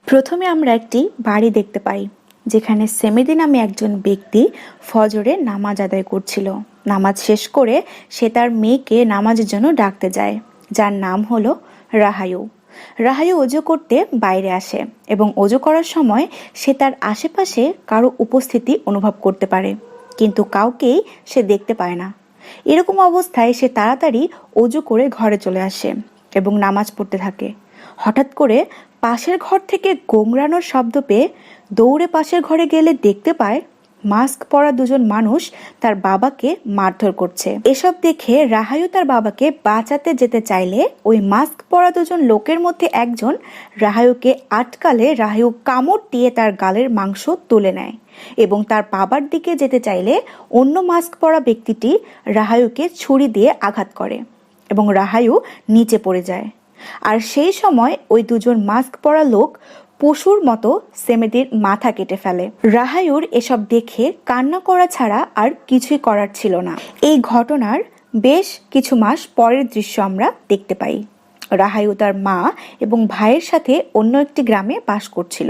প্রথমে আমরা একটি বাড়ি দেখতে পাই, যেখানে সেমেদি নামে একজন ব্যক্তি ফজরে নামাজ আদায় করছিল। নামাজ শেষ করে সে তার মেয়েকে নামাজের জন্য ডাকতে যায়, যার নাম হলো রাহায়ু। রাহায়ু অজু করতে বাইরে আসে এবং অজু করার সময় সে তার আশেপাশে কারো উপস্থিতি অনুভব করতে পারে, কিন্তু কাউকেই সে দেখতে পায় না। এরকম অবস্থায় সে তাড়াতাড়ি অজু করে ঘরে চলে আসে এবং নামাজ পড়তে থাকে। হঠাৎ করে পাশের ঘর থেকে গোংরানোর শব্দ পেয়ে দৌড়ে পাশের ঘরে গেলে দেখতে পায় মাস্ক পরা দুজন মানুষ তার বাবাকে মারধর করছে। এসব দেখে রাহায়ু তার বাবাকে বাঁচাতে যেতে চাইলে ওই মাস্ক পরা দুজন লোকের মধ্যে একজন রাহায়ুকে আটকালে রাহায়ু কামড় দিয়ে তার গালের মাংস তুলে নেয় এবং তার বাবার দিকে যেতে চাইলে অন্য মাস্ক পরা ব্যক্তিটি রাহায়ুকে ছুরি দিয়ে আঘাত করে এবং রাহায়ু নিচে পড়ে যায়। আর সেই সময় ওই দুজন মাস্ক পরা লোক পশুর মতো সেমেদির মাথা কেটে ফেলে। রাহায়ুর এসব দেখে কান্না করা ছাড়া আর কিছুই করার ছিল না। এই ঘটনার বেশ কিছু মাস পরের দৃশ্য আমরা দেখতে পাই। রাহায়ু তার মা এবং ভাইয়ের সাথে অন্য একটি গ্রামে বাস করছিল।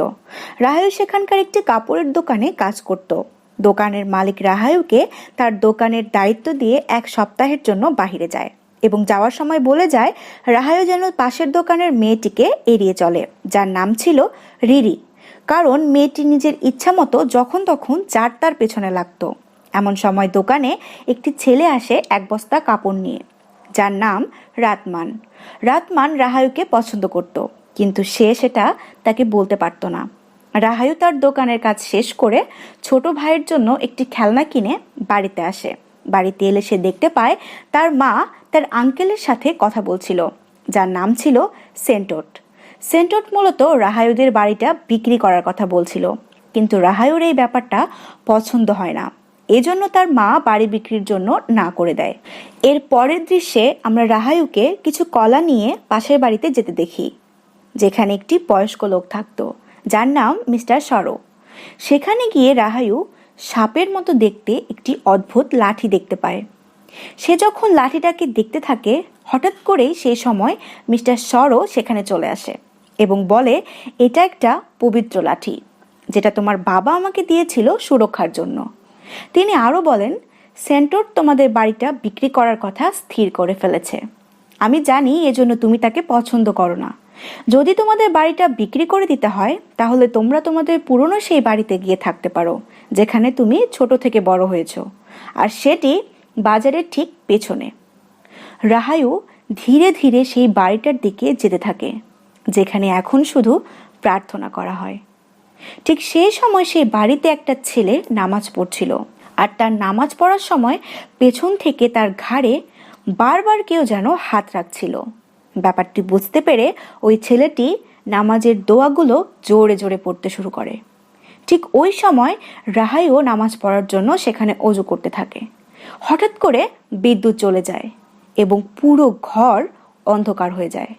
রাহায়ু সেখানকার একটি কাপড়ের দোকানে কাজ করত। দোকানের মালিক রাহায়ুকে তার দোকানের দায়িত্ব দিয়ে 1 সপ্তাহের জন্য বাহিরে যায় এবং যাওয়ার সময় বলে যায় রাহায়ু যেন পাশের দোকানের মেয়েটিকে এড়িয়ে চলে, যার নাম ছিল রিরি, কারণ মেয়েটি নিজের ইচ্ছা মতো যখন তখন যার তার পেছনে লাগতো। এমন সময় দোকানে একটি ছেলে আসে 1 বস্তা কাপড় নিয়ে, যার নাম রাতমান। রাতমান রাহায়ুকে পছন্দ করত, কিন্তু সে সেটা তাকে বলতে পারত না। রাহায়ু তার দোকানের কাজ শেষ করে ছোট ভাইয়ের জন্য একটি খেলনা কিনে বাড়িতে আসে। বাড়িতে এলে সে দেখতে পায় তার মা তার আঙ্কেলের সাথে কথা বলছিল, যার নাম ছিল সেন্টোট। সেন্টোট মূলত রাহায়ুদের বাড়িটা বিক্রি করার কথা বলছিল, কিন্তু রাহায়ুর এই ব্যাপারটা পছন্দ হয় না। এজন্য তার মা বাড়ি বিক্রির জন্য না করে দেয়। এর পরের দৃশ্যে আমরা রাহায়ুকে কিছু কলা নিয়ে পাশের বাড়িতে যেতে দেখি, যেখানে একটি বয়স্ক লোক থাকতো, যার নাম মিস্টার সরো। সেখানে গিয়ে রাহায়ু সাপের মতো দেখতে একটি অদ্ভুত লাঠি দেখতে পায়। সে যখন লাঠিটাকে দেখতে থাকে, হঠাৎ করেই সেই সময় মিস্টার সরো সেখানে চলে আসে এবং বলে, এটা একটা পবিত্র লাঠি, যেটা তোমার বাবা আমাকে দিয়েছিল সুরক্ষার জন্য। তিনি আরও বলেন, সেন্টোর তোমাদের বাড়িটা বিক্রি করার কথা স্থির করে ফেলেছে। আমি জানি এজন্য তুমি তাকে পছন্দ করো না। যদি তোমাদের বাড়িটা বিক্রি করে দিতে হয়, তাহলে তোমরা তোমাদের পুরনো সেই বাড়িতে গিয়ে থাকতে পারো, যেখানে তুমি ছোট থেকে বড় হয়েছো, আর সেটি বাজারের ঠিক পেছনে। রাহায়ু ধীরে ধীরে সেই বাড়িটার দিকে যেতে থাকে, যেখানে এখন শুধু প্রার্থনা করা হয়। ঠিক সেই সময় সেই বাড়িতে একটা ছেলে নামাজ পড়ছিল, আর তার নামাজ পড়ার সময় পেছন থেকে তার ঘাড়ে বারবার কেউ যেন হাত রাখছিল। ব্যাপারটি বুঝতে পেরে ওই ছেলেটি নামাজের দোয়াগুলো জোরে জোরে পড়তে শুরু করে। ঠিক ওই সময় রাহায়ু নামাজ পড়ার জন্য সেখানে অজু করতে থাকে। হঠাৎ করে বিদ্যুৎ চলে যায় এবং পুরো ঘর অন্ধকার হয়ে যায়।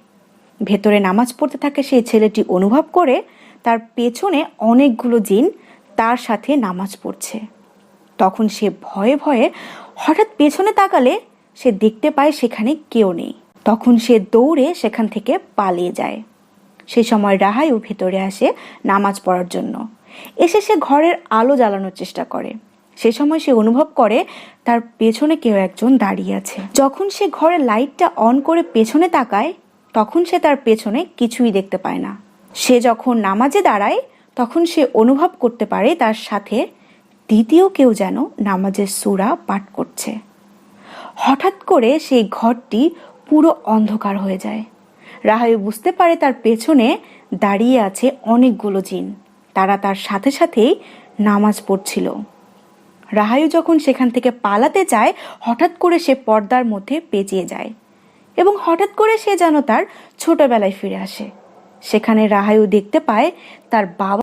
ভেতরে নামাজ পড়তে থাকে সেই ছেলেটি অনুভব করে তার পেছনে অনেকগুলো জিন তার সাথে নামাজ পড়ছে। তখন সে ভয়ে ভয়ে হঠাৎ পেছনে তাকালে সে দেখতে পায় সেখানে কেউ নেই। তখন সে দৌড়ে সেখান থেকে পালিয়ে যায়। সেই সময় রাহায়ু ভেতরে আসে নামাজ পড়ার জন্য। এসে সে ঘরের আলো জ্বালানোর চেষ্টা করে। সে সময় সে অনুভব করে তার পেছনে কেউ একজন দাঁড়িয়ে আছে। যখন সে ঘরের লাইটটা অন করে পেছনে তাকায়, তখন সে তার পেছনে কিছুই দেখতে পায় না। সে যখন নামাজে দাঁড়ায়, তখন সে অনুভব করতে পারে তার সাথে দ্বিতীয় কেউ যেন নামাজের সূরা পাঠ করছে। হঠাৎ করে সেই ঘরটি পুরো অন্ধকার হয়ে যায়। রাহায়ু বুঝতে পারে তার পেছনে দাঁড়িয়ে আছে অনেকগুলো জিন, তারা তার সাথে সাথেই নামাজ পড়ছিল। রাহায়ু যখন সেখান থেকে পালাতে চায়, হঠাৎ করে সে পর্দার মধ্যে পেঁচিয়ে যায় এবং হঠাৎ করে সে যেন তার ছোটবেলায় ফিরে আসে। সেখানে রাহায়ু দেখতে পায় তার বাবা